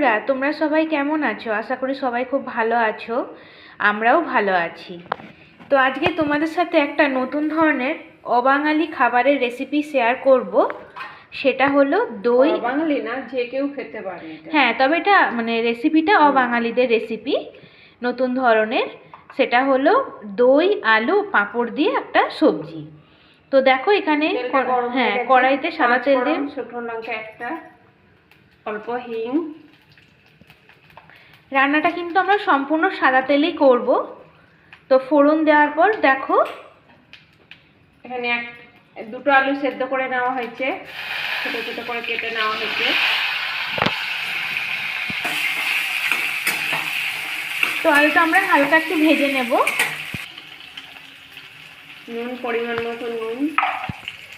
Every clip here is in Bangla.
বন্ধুরা, তোমরা সবাই কেমন আছো? আশা করি সবাই খুব ভালো আছো। আমরাও ভালো আছি। তো আজকে তোমাদের সাথে একটা নতুন ধরনের অবাঙালি খাবারের রেসিপি শেয়ার করব। সেটা হলো দই। অবাঙালি না, যে কেউ খেতে পারে। হ্যাঁ, তবে এটা মানে রেসিপিটা অবাঙালিদের রেসিপি, নতুন ধরনের। সেটা হলো দই আলু পাঁপড় দিয়ে একটা সবজি। তো দেখো এখানে কড়াইতে সাদা তেল দিয়ে, শুকনো লঙ্কা একটা, অল্প হিং। রান্নাটা কিন্তু আমরা সম্পূর্ণ সাদা তেলেই করব। তো ফোড়ন দেওয়ার পর দেখো এখানে দুটো আলু সেদ্ধ করে নেওয়া হয়েছে, ছোট ছোট করে কেটে নেওয়া হয়েছে। তো আলুটা আমরা হালকা একটু ভেজে নেব। নুন পরিমাণ মতো, নুন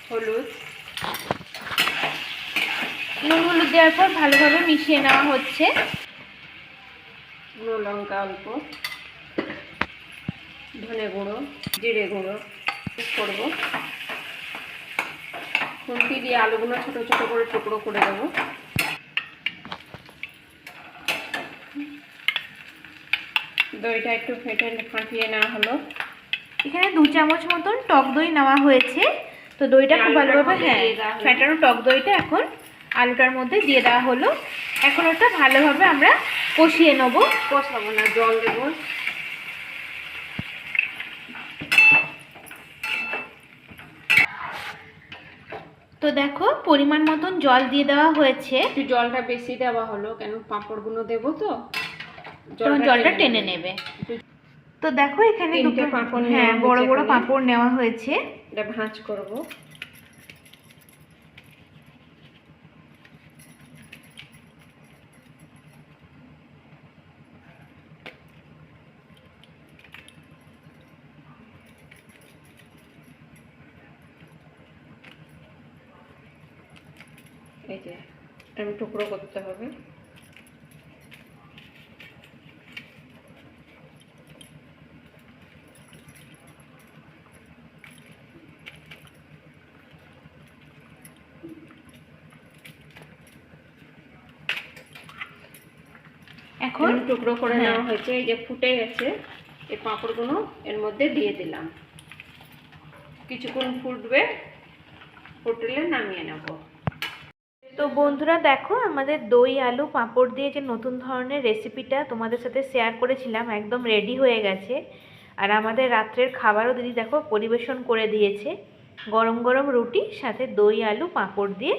হলুদ দেওয়ার পর ভালোভাবে মিশিয়ে নেওয়া হচ্ছে। গুঁড়ো লঙ্কা অল্প, ধনে গুঁড়ো, জিরে গুঁড়ো করবো। খুন্তি দিয়ে আলুগুলো ছোট ছোট করে টুকরো করে দেবো। দইটা একটু ফাটিয়ে নেওয়া হলো। এখানে 2 চামচ মতন টক দই নেওয়া হয়েছে। তো দইটা খুব ভালোভাবে ফ্যাটানো টক দইটা এখন আলুটার মধ্যে দিয়ে দেওয়া হলো। এখন ওটা ভালোভাবে আমরা কষিয়ে নেব। কষাবো না, জল দেবো। তো দেখো পরিমাণ মতন জল দিয়ে দেওয়া হয়েছে। একটু জলটা বেশি দেওয়া হলো, কেন পাঁপড়গুলো দেবো তো, জলটা টেনে নেবে। তো দেখো এখানে দুটো পাঁপড়, বড় বড় পাঁপড় নেওয়া হয়েছে। এটা ভাঁজ করব। এই যে আমি টুকরো করতে হবে। এখন টুকরো করে নেওয়া হয়েছে। এই যে ফুটে গেছে, এই পাঁপড়গুলো এর মধ্যে দিয়ে দিলাম। কিছুক্ষণ ফুটবে, ফুটলে নামিয়ে নেব। তো বন্ধুরা দেখো আমাদের দই আলু পাঁপড় দিয়ে যে নতুন ধরনের রেসিপিটা তোমাদের সাথে শেয়ার করেছিলাম একদম রেডি হয়ে গেছে। আর আমাদের রাত্রের খাবারও দিদি দেখো পরিবেশন করে দিয়েছে। গরম গরম রুটি সাথে দই আলু পাঁপড় দিয়ে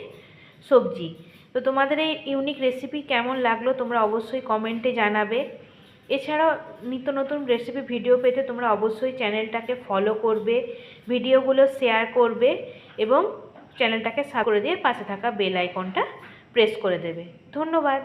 সবজি। তো তোমাদের এই ইউনিক রেসিপি কেমন লাগলো তোমরা অবশ্যই কমেন্টে জানাবে। এছাড়াও নিত্য নতুন রেসিপি ভিডিও পেতে তোমরা অবশ্যই চ্যানেলটাকে ফলো করবে, ভিডিওগুলো শেয়ার করবে এবং চ্যানেলটাকে সাবস্ক্রাইব করে দিয়ে পাশে থাকা বেল আইকনটা প্রেস করে দেবে। ধন্যবাদ।